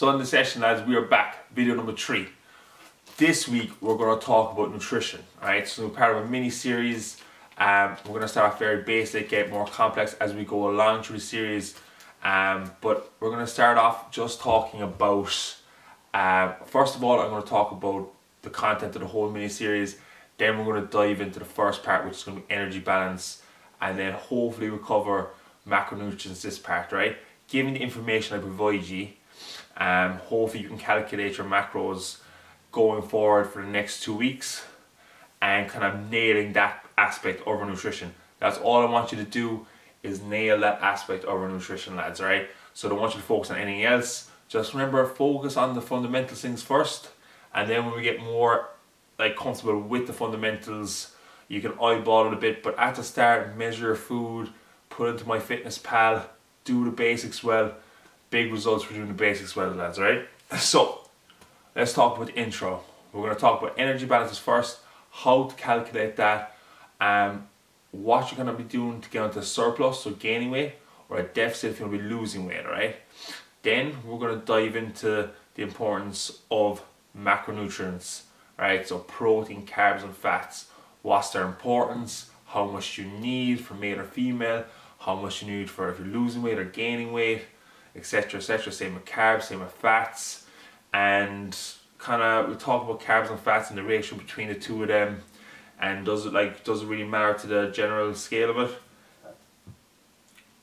So in the session, lads, we are back, video number 3. This week we're going to talk about nutrition, alright? So we're part of a mini series. We're going to start off very basic, get more complex as we go along through the series. But we're going to start off just talking about, first of all, I'm going to talk about the content of the whole mini series. Then we're going to dive into the first part, which is going to be energy balance. And then hopefully we'll cover macronutrients this part, right? Given the information I provide you, hopefully you can calculate your macros going forward for the next 2 weeks and kind of nailing that aspect of our nutrition. That's all I want you to do, is nail that aspect of our nutrition, lads, right? So I don't want you to focus on anything else. Just remember, focus on the fundamental things first, and then when we get more comfortable with the fundamentals, you can eyeball it a bit, but at the start, measure your food, put it into MyFitnessPal, do the basics well. Big results for doing the basics well, lads, right? So let's talk about the intro. We're going to talk about energy balances first, how to calculate that, what you're going to be doing to get into a surplus, so gaining weight, or a deficit if you're going to be losing weight, right? Then we're going to dive into the importance of macronutrients, right? So protein, carbs and fats. What's their importance, how much you need for male or female, how much you need for if you're losing weight or gaining weight, etc, etc. Same with carbs, same with fats. And kind of we'll talk about carbs and fats and the ratio between the two of them, and does it really matter to the general scale of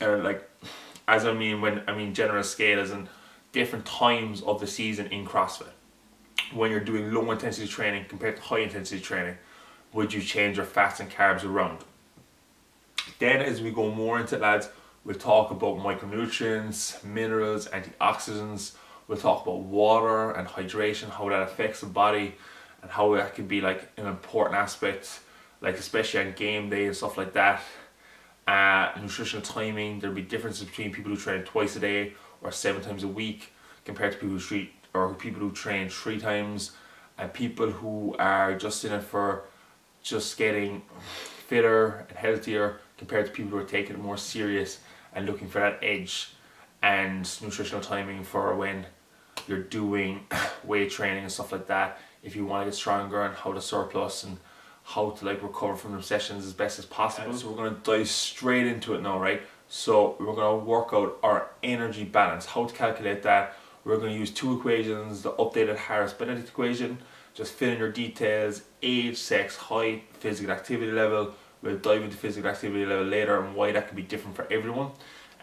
it? When I mean general scale, as in different times of the season in CrossFit. When you're doing low intensity training compared to high intensity training, would you change your fats and carbs around? Then as we go more into it, lads, we'll talk about micronutrients, minerals, antioxidants. We'll talk about water and hydration, how that affects the body, and how that can be like an important aspect, like especially on game day and stuff like that. Nutritional timing, there'll be differences between people who train twice a day or 7 times a week compared to people who train 3 times, and people who are just in it for just getting fitter and healthier compared to people who are taking it more serious and looking for that edge. And nutritional timing for when you're doing weight training and stuff like that, if you want to get stronger, and how to surplus and how to recover from the sessions as best as possible. So we're going to dive straight into it now, right? So we're going to work out our energy balance, how to calculate that. We're going to use 2 equations, the updated Harris-Benedict equation, just fill in your details, age, sex, height, physical activity level. We'll dive into physical activity level later and why that can be different for everyone,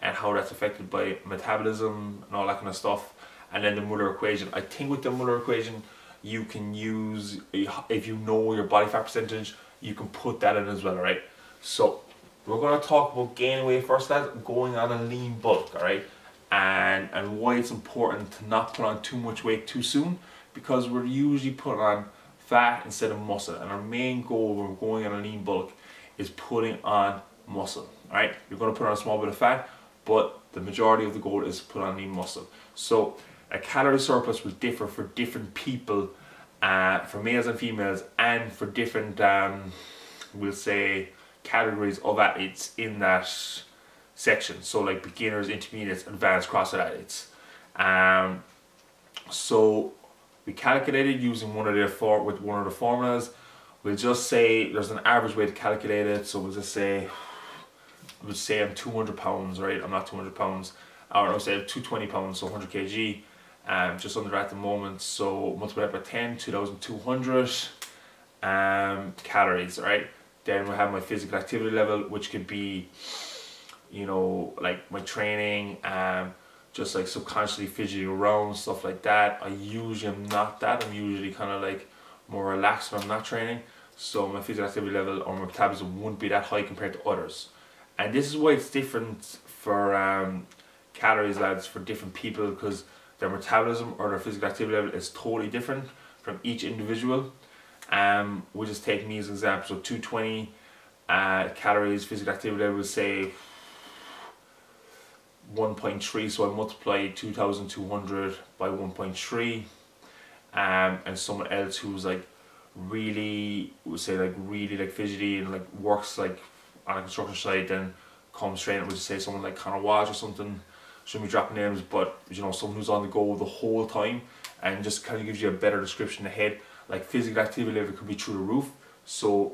and how that's affected by metabolism and all that kind of stuff. And then the Muller equation. I think with the Muller equation, you can use, if you know your body fat percentage, you can put that in as well, right? So we're going to talk about gaining weight first, lads, going on a lean bulk, alright? And why it's important to not put on too much weight too soon, because we're usually putting on fat instead of muscle, and our main goal when we're going on a lean bulk is putting on muscle, alright? You're going to put on a small bit of fat, but the majority of the goal is to put on lean muscle. So a calorie surplus will differ for different people, for males and females, and for different, we'll say, categories of athletes in that section. So like beginners, intermediates, advanced CrossFit athletes. So we calculated using one of the formulas. We'll just say there's an average way to calculate it. So we'll just say, I'm 200 pounds, right? I'm not 200 pounds. Or I'll say 220 pounds, so 100 kg. Just under at the moment. So multiply by 10, 2,200 calories, right? Then we have my physical activity level, which could be, you know, like my training, just like subconsciously fidgeting around, stuff like that. I usually am not that. I'm usually kind of like more relaxed when I'm not training. So my physical activity level or my metabolism wouldn't be that high compared to others. And this is why it's different for calories, lads, for different people, because their metabolism or their physical activity level is totally different from each individual. We'll just take me as an example. So 220 calories, physical activity level, say 1.3, so I multiply 2,200 by 1.3, and someone else who's like really, would say like really like fidgety and like works like on a construction site, then comes training, would say someone like Connor Walsh or something, shouldn't be dropping names, but you know, someone who's on the go the whole time and just kind of gives you a better description ahead. Like physical activity level could be through the roof. So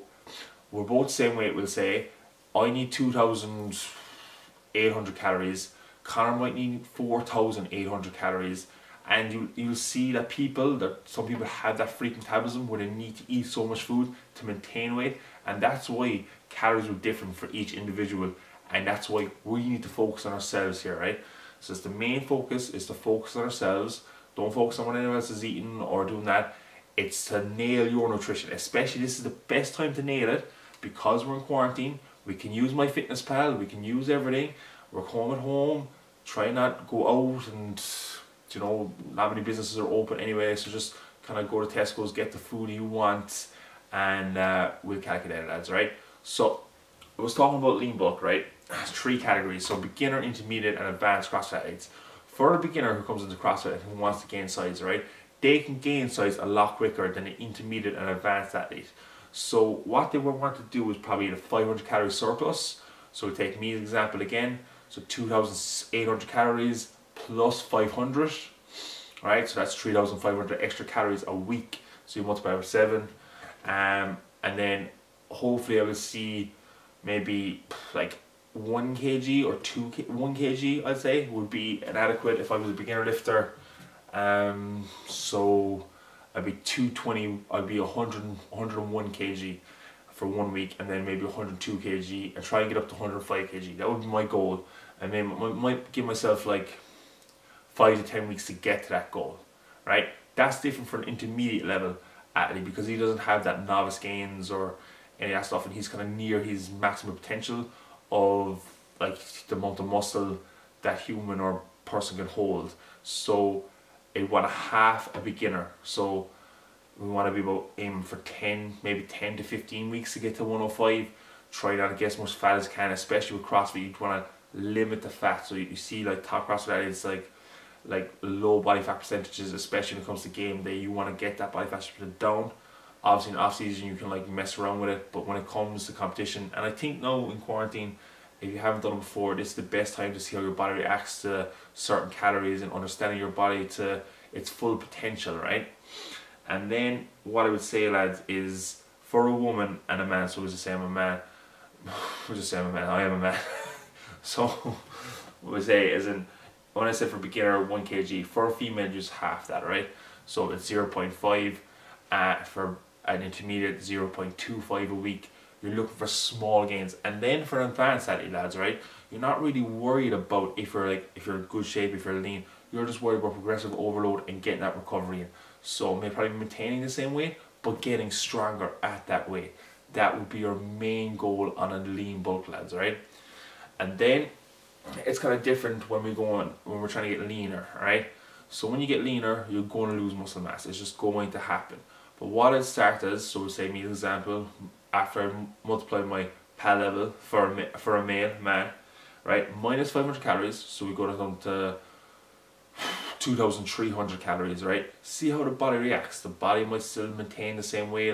we're both the same weight, we'll say. I need 2,800 calories. Connor might need 4,800 calories. And you'll see that some people have that freak metabolism where they need to eat so much food to maintain weight. And that's why calories are different for each individual. And that's why we need to focus on ourselves here, right? So it's the main focus is to focus on ourselves. Don't focus on what anyone else is eating or doing that. It's to nail your nutrition. Especially this is the best time to nail it because we're in quarantine. We can use MyFitnessPal, we can use everything. We're home at home. Try not go out, and you know, not many businesses are open anyway, so just kind of go to Tesco's, get the food you want, and we'll calculate it, lads, right? So I was talking about lean bulk, right? There's 3 categories, so beginner, intermediate, and advanced CrossFit athletes. For a beginner who comes into CrossFit and who wants to gain size, right, they can gain size a lot quicker than an intermediate and advanced athlete. So what they would want to do is probably a 500 calorie surplus. So we take me as an example again, so 2,800 calories plus 500, right? So that's 3,500 extra calories a week. So you multiply by 7, and then hopefully I will see maybe like 1 kg or 1 kg, I'd say, would be inadequate if I was a beginner lifter. So I'd be 220, I'd be 101 kg for 1 week, and then maybe 102 kg, and try and get up to 105 kg. That would be my goal. And then I might give myself like 5 to 10 weeks to get to that goal, right? That's different for an intermediate level athlete because he doesn't have that novice gains or any of that stuff, and he's kind of near his maximum potential of like the amount of muscle that human or person can hold. So we want to half a beginner. So we want to be about aiming for 10, maybe 10 to 15 weeks to get to 105. Try not to get as much fat as can, especially with CrossFit. You want to limit the fat. So you see like top CrossFit athletes like low body fat percentages, especially when it comes to game day. You want to get that body fat percentage down. Obviously in off season you can like mess around with it, but when it comes to competition, and I think now in quarantine, if you haven't done it before, this is the best time to see how your body reacts to certain calories and understanding your body to its full potential, right? And then what I would say, lads, is for a woman and a man, so we'll just say I'm a man, we'll just say I'm a man, I am a man. So what I say is, when I said for beginner 1 kg, for a female just half that, right? So it's 0.5, for an intermediate 0.25 a week. You're looking for small gains. And then for an advanced athlete, lads, right, you're not really worried about if you're in good shape, if you're lean. You're just worried about progressive overload and getting that recovery in. So maybe probably maintaining the same weight, but getting stronger at that weight. That would be your main goal on a lean bulk, lads, right? And then it's kind of different when we're trying to get leaner, right? So when you get leaner, you're going to lose muscle mass. It's just going to happen. But what it starts as, so we'll say me as an example, after I multiply my PAL level for a male man, right, minus 500 calories, so we go down to 2,300 calories, right? See how the body reacts. The body might still maintain the same weight.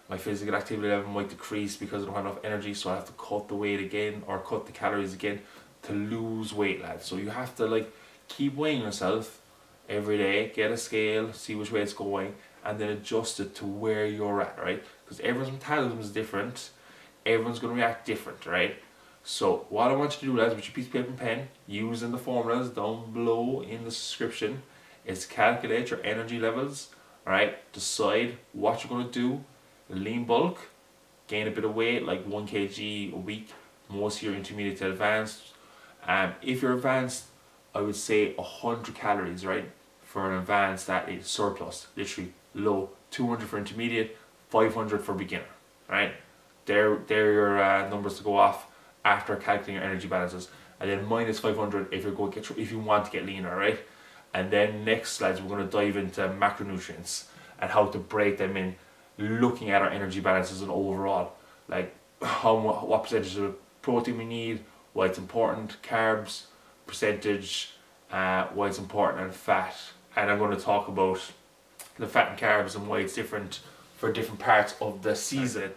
My physical activity level might decrease because I don't have enough energy, so I have to cut the weight again or cut the calories again to lose weight, lads. So you have to like keep weighing yourself every day, get a scale, see which way it's going, and then adjust it to where you're at, right? Because everyone's metabolism is different, everyone's going to react different, right? So what I want you to do, lads, with your piece of paper and pen, using the formulas down below in the description, is calculate your energy levels, right? Decide what you're going to do, lean bulk, gain a bit of weight, like 1 kg a week, most of your intermediate to advanced. If you're advanced, I would say 100 calories, right? For an advanced athlete, surplus, literally low. 200 for intermediate, 500 for beginner, right? They're your numbers to go off after calculating your energy balances, and then minus 500 if if you want to get leaner, right? And then next, lads, we're going to dive into macronutrients and how to break them in, looking at our energy balances and overall, like what percentage of protein we need, why it's important, carbs, percentage, why it's important, and fat. And I'm going to talk about the fat and carbs and why it's different for different parts of the season.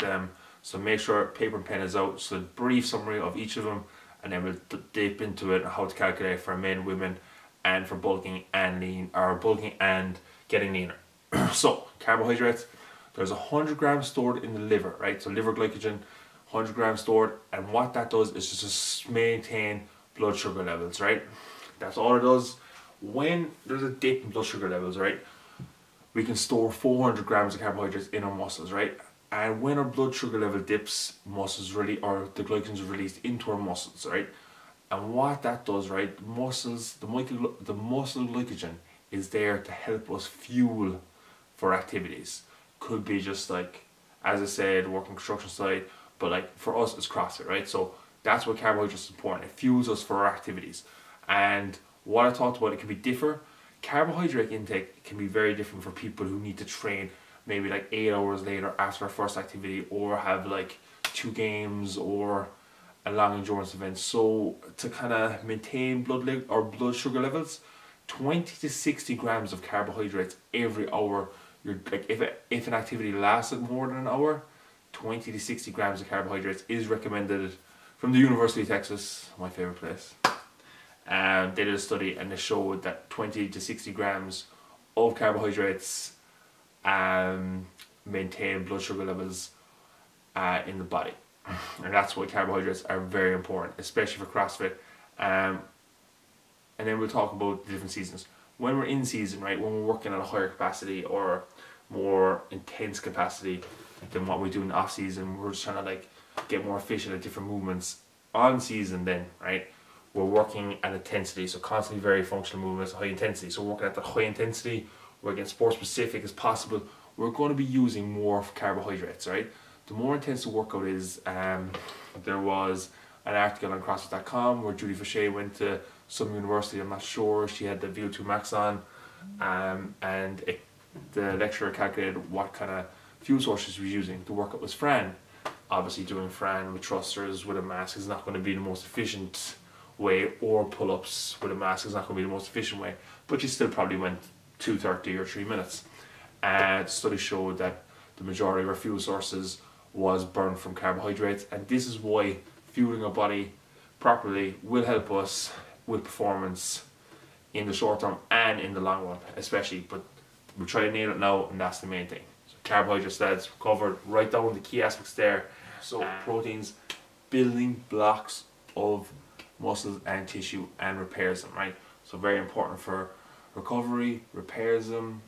So make sure paper and pen is out, so a brief summary of each of them, and then we'll dip into it, how to calculate for men, women, and for bulking and bulking and getting leaner. So carbohydrates, there's 100 grams stored in the liver, right? So liver glycogen, 100 grams stored, and what that does is just maintain blood sugar levels, right? That's all it does. When there's a dip in blood sugar levels, right, we can store 400 grams of carbohydrates in our muscles, right? And when our blood sugar level dips, the glycogen is released into our muscles, right? And what that does, right, the muscle glycogen is there to help us fuel for activities. Could be just like, as I said, working construction site, but like for us it's CrossFit, right? So that's what carbohydrates is important. It fuels us for our activities. And what I talked about, it can be different. Carbohydrate intake can be very different for people who need to train maybe like 8 hours later after our first activity, or have like 2 games or a long endurance event. So to kind of maintain blood sugar levels, 20 to 60 grams of carbohydrates every hour. If an activity lasted more than an hour, 20 to 60 grams of carbohydrates is recommended from the University of Texas, my favorite place. They did a study and they showed that 20 to 60 grams of carbohydrates maintain blood sugar levels in the body. And that's why carbohydrates are very important, especially for CrossFit. And then we'll talk about the different seasons. When we're in season, right, when we're working at a higher capacity or more intense capacity than what we do in the off season, we're just trying to like get more efficient at different movements. On season then, right, we're working at intensity, so constantly very functional movements, high intensity. So working at the high intensity, we're getting sport specific as possible. We're going to be using more carbohydrates, right? The more intense the workout is, there was an article on CrossFit.com where Judy Fauché went to some university, I'm not sure, she had the VO2 max on, and the lecturer calculated what kind of fuel sources she was using. The workout was Fran. Obviously doing Fran with thrusters with a mask is not going to be the most efficient way, or pull-ups with a mask is not going to be the most efficient way, but she still probably went 2:30 or 3 minutes. And the study showed that the majority of our fuel sources was burned from carbohydrates, and this is why fueling our body properly will help us with performance in the short term and in the long run especially. But we're trying to nail it now, and that's the main thing. So carbohydrates, that's covered, write down the key aspects there. So proteins, building blocks of muscles and tissue, and repairs them, right? So very important for recovery, repairs them,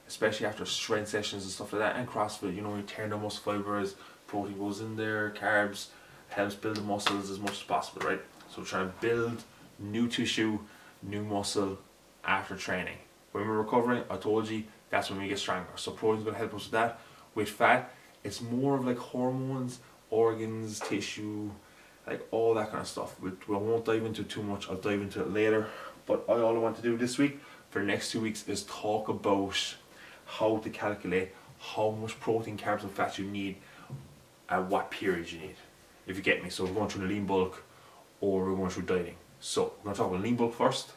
especially after strength sessions and stuff like that. And CrossFit, you know, you turn the muscle fibers, protein goes in there, carbs, helps build the muscles as much as possible, right? So we're trying to build new tissue, new muscle after training. When we're recovering, I told you, that's when we get stronger. So protein's going to help us with that. With fat, it's more of like hormones, organs, tissue, like all that kind of stuff. We won't dive into it too much, I'll dive into it later. But all I want to do this week, for the next 2 weeks, is talk about how to calculate how much protein, carbs and fats you need at what period you need, if you get me. So we're going through the lean bulk, or we're going through dieting. So we're going to talk about lean bulk first.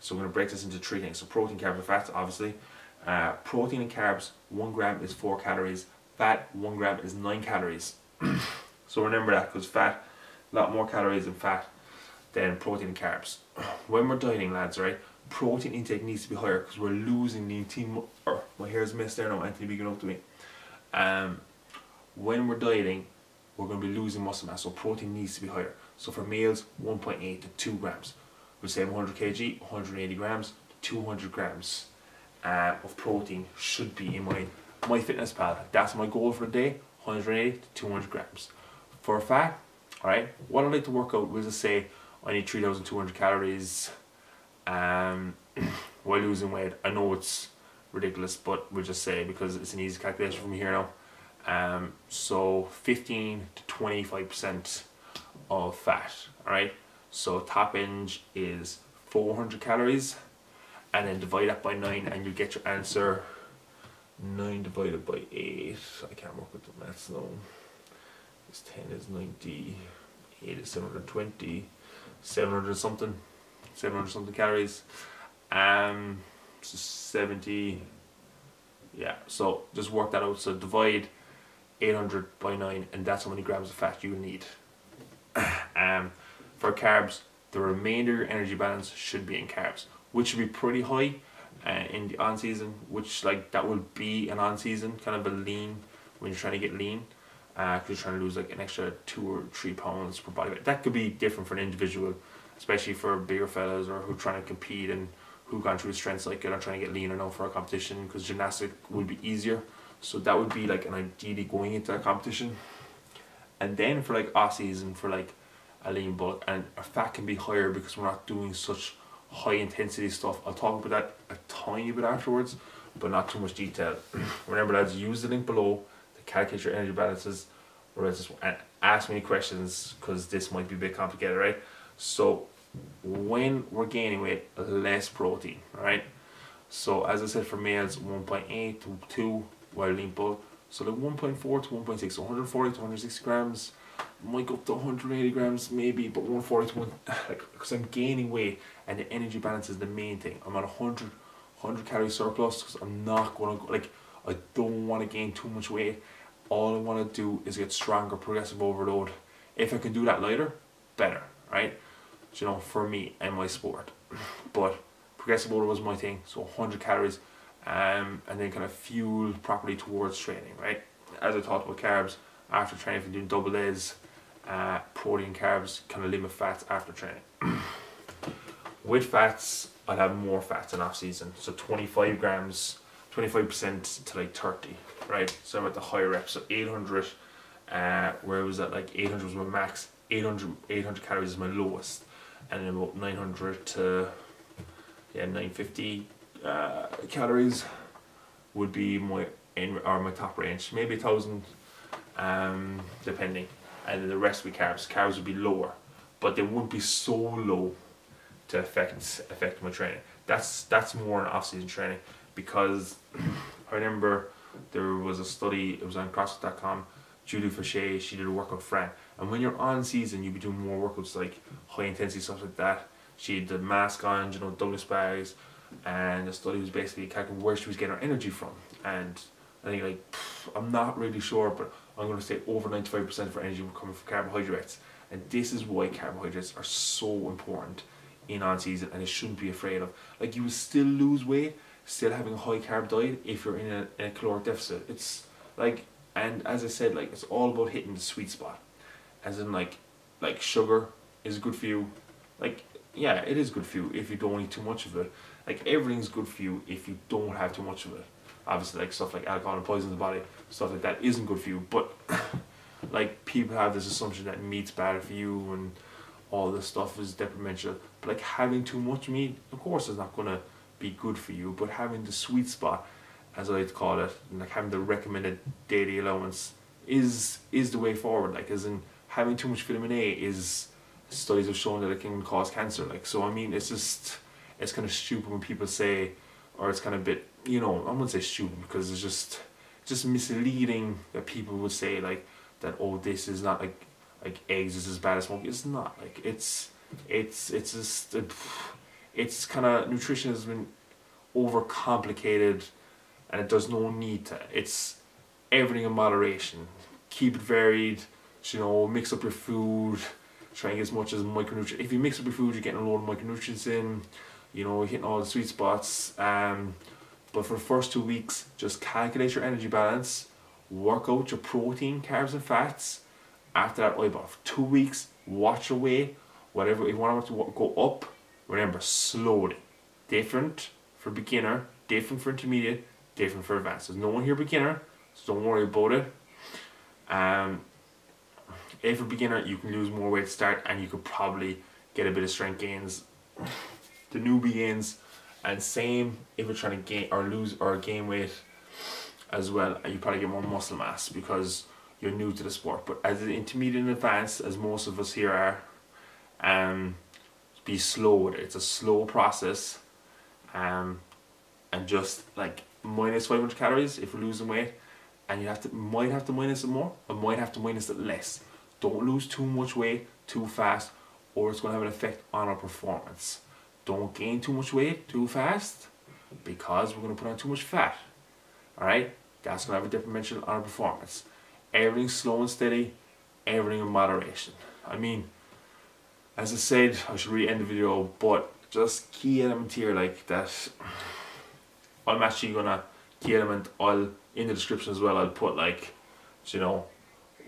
So we're going to break this into 3 things. So protein, carbs and fats, obviously. Protein and carbs, 1 gram is 4 calories. Fat, 1 gram is 9 calories. So remember that, because fat, a lot more calories in fat than protein and carbs. When we're dieting, lads, right, protein intake needs to be higher, because we're losing the my hair's messed there now, Anthony, be good up to me. When we're dieting, we're going to be losing muscle mass, so protein needs to be higher. So for males, 1.8 to 2 grams. We say 100 kg, 180 grams, 200 grams of protein should be in my fitness pal. That's my goal for the day, 180 to 200 grams. For fat, alright, what I like to work out, we'll just say I need 3,200 calories while losing weight. I know it's ridiculous, but we'll just say, because it's an easy calculation from here now. So 15 to 25% of fat, alright? So top end is 400 calories, and then divide that by 9 and you get your answer. 9 divided by 8, I can't work with the maths now. This 10 is 90, 8 is 720, 700 something calories. So 70, yeah, so just work that out. So divide 800 by 9, and that's how many grams of fat you need. For carbs, the remainder of your energy balance should be in carbs, which should be pretty high in the on season, which like that will be an on season kind of a lean when you're trying to get lean, because you're trying to lose like an extra 2 or 3 pounds per body weight. That could be different for an individual, especially for bigger fellas or who are trying to compete and who've gone through a strength cycle and are trying to get leaner now for a competition, because gymnastic would be easier. So that would be like an ideally going into a competition. And then for like off season, for like a lean bulk, and our fat can be higher because we're not doing such high intensity stuff. I'll talk about that a tiny bit afterwards, but not too much detail. Remember lads, use the link below to calculate your energy balances, or just ask me questions, because this might be a bit complicated, right? So when we're gaining weight, less protein, right? So as I said, for males 1.8 to 2, while lean bulk, so like 1.4 to 1.6, so 140 to 160 grams, might go up to 180 grams maybe, but 140 to 1, like, because I'm gaining weight and the energy balance is the main thing. I'm at 100 calorie surplus, because I'm not going to, like, I don't want to gain too much weight. All I want to do is get stronger, progressive overload. If I can do that later, better, right? You know, for me and my sport. But progressive overload was my thing, so 100 calories, and then kind of fuel properly towards training, right? As I talked about carbs, after training, if you're doing double days, protein, carbs, kind of limit fats after training. With fats, I'd have more fats in off season, so 25 grams, 25% to like 30, right? So I'm at the higher reps, so 800, where it was at like 800 was my max, 800 calories is my lowest, and then about 900 to 950 calories would be my my top range, maybe 1,000, depending, and then the rest would be carbs. Carbs would be lower, but they wouldn't be so low to affect my training. That's more in off-season training, because I remember there was a study, it was on CrossFit.com, Julie Fauché, she did a workout Fran, and when you're on season you'd be doing more workouts like high intensity stuff like that. She had the mask on, you know, Douglas bags, and the study was basically calculating where she was getting her energy from. And I think, like, I'm not really sure, but I'm going to say over 95% of her energy was coming from carbohydrates. And this is why carbohydrates are so important in on season, and it shouldn't be afraid of. Like, you will still lose weight still having a high carb diet if you're in a caloric deficit. It's like, and as I said, like, it's all about hitting the sweet spot. As in, like sugar is good for you. Like, yeah, it is good for you if you don't eat too much of it. Like, everything's good for you if you don't have too much of it. Obviously, like, stuff like alcohol and poisons the body, stuff like that isn't good for you. But like, people have this assumption that meat's bad for you and all this stuff is detrimental. But like, having too much meat, of course, is not gonna be good for you. But having the sweet spot, as I like to call it, and like having the recommended daily allowance is the way forward. Like, as in, having too much vitamin A is, studies have shown that it can cause cancer. Like, so I mean, it's just, it's kind of stupid when people say, or it's kind of a bit, you know, I wouldn't say stupid, because it's just misleading that people would say like that, oh, this is not like eggs is as bad as smoking. It's not. Like, it's just, it's kind of, nutrition has been overcomplicated, and it does no need to. It's everything in moderation. Keep it varied, you know, mix up your food, try and get as much as micronutrients. If you mix up your food, you're getting a load of micronutrients in, you know, hitting all the sweet spots. But for the first 2 weeks, just calculate your energy balance, work out your protein, carbs and fats. After that, eyeball. For 2 weeks, watch your weight. Whatever you want to go up, remember, slowly. Different for beginner, different for intermediate, different for advanced. There's no one here beginner, so don't worry about it. If you're a beginner, you can lose more weight to start, and you could probably get a bit of strength gains, the newbie gains, and same if you're trying to gain or lose or gain weight as well, and you probably get more muscle mass because you're new to the sport. But as an intermediate and advanced, as most of us here are, be slow with it. It's a slow process, and just like minus 500 calories if you're losing weight, and you might have to minus it more, or might have to minus it less. Don't lose too much weight too fast, or it's going to have an effect on our performance. Don't gain too much weight too fast, because we're going to put on too much fat. Alright? That's going to have a detrimental on our performance. Everything slow and steady, everything in moderation. I mean, as I said, I should really end the video, but just key element here, like that. I'm actually gonna key element. I'll in the description as well. I'll put like, you know,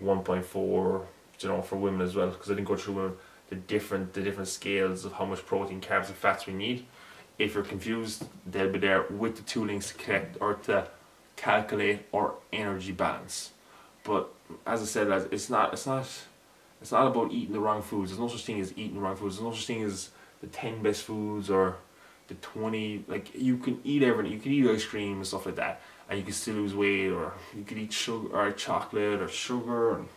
1.4, you know, for women as well, because I didn't go through women, the different scales of how much protein, carbs, and fats we need. If you're confused, they'll be there with the two links to collect or to calculate our energy balance. But as I said, lads, it's not about eating the wrong foods. There's no such thing as eating the wrong foods. There's no such thing as the 10 best foods or the 20. Like, you can eat everything. You can eat ice cream and stuff like that, and you can still lose weight. Or you can eat sugar or chocolate or sugar and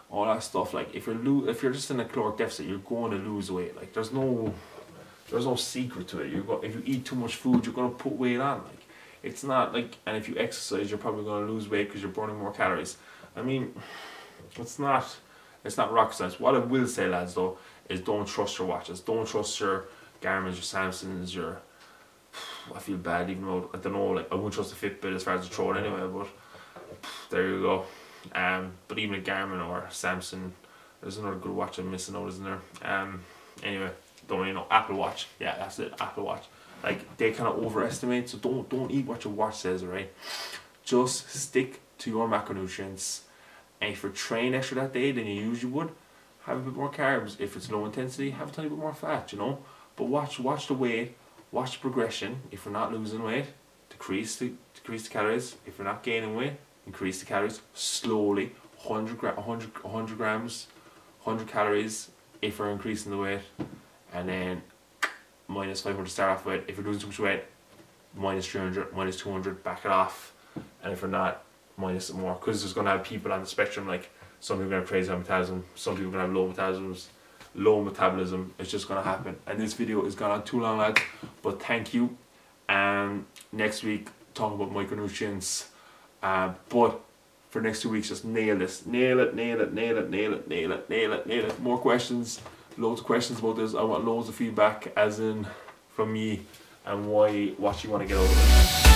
all that stuff. Like, if you're just in a caloric deficit, you're going to lose weight. Like, there's no secret to it. If you eat too much food, you're going to put weight on. Like, it's not like, and if you exercise, you're probably going to lose weight because you're burning more calories. I mean, it's not rocket science. What I will say, lads, though, is don't trust your watches. Don't trust your Garmin's, your Samsung's, your. I feel bad even though I don't know. Like, I wouldn't trust the Fitbit as far as the throw it anyway. But there you go. But even a Garmin or Samsung, there's another good watch I'm missing out, isn't there? Anyway, don't really know. Apple Watch. Yeah, that's it. Apple Watch. Like, they kind of overestimate. So don't eat what your watch says, right? Just stick to your macronutrients. And if you're training extra that day than you usually would, have a bit more carbs. If it's low intensity, have a tiny bit more fat, you know. But watch the weight, watch the progression. If you're not losing weight, decrease the calories. If you're not gaining weight, increase the calories slowly. 100 grams, 100 calories if you're increasing the weight, and then minus 500 to start off with. If you're losing too much weight, minus 300, minus 200, back it off. And if you're not, minus some more, because there's going to have people on the spectrum. Like, some people are going to have crazy high metabolism, some people are going to have low metabolism. It's just going to happen. And this video is gone on too long, lads, but thank you. And next week, talking about micronutrients. But for next 2 weeks, just nail this. Nail it. More questions, loads of questions about this. I want loads of feedback, as in from me, and what you want to get out of it.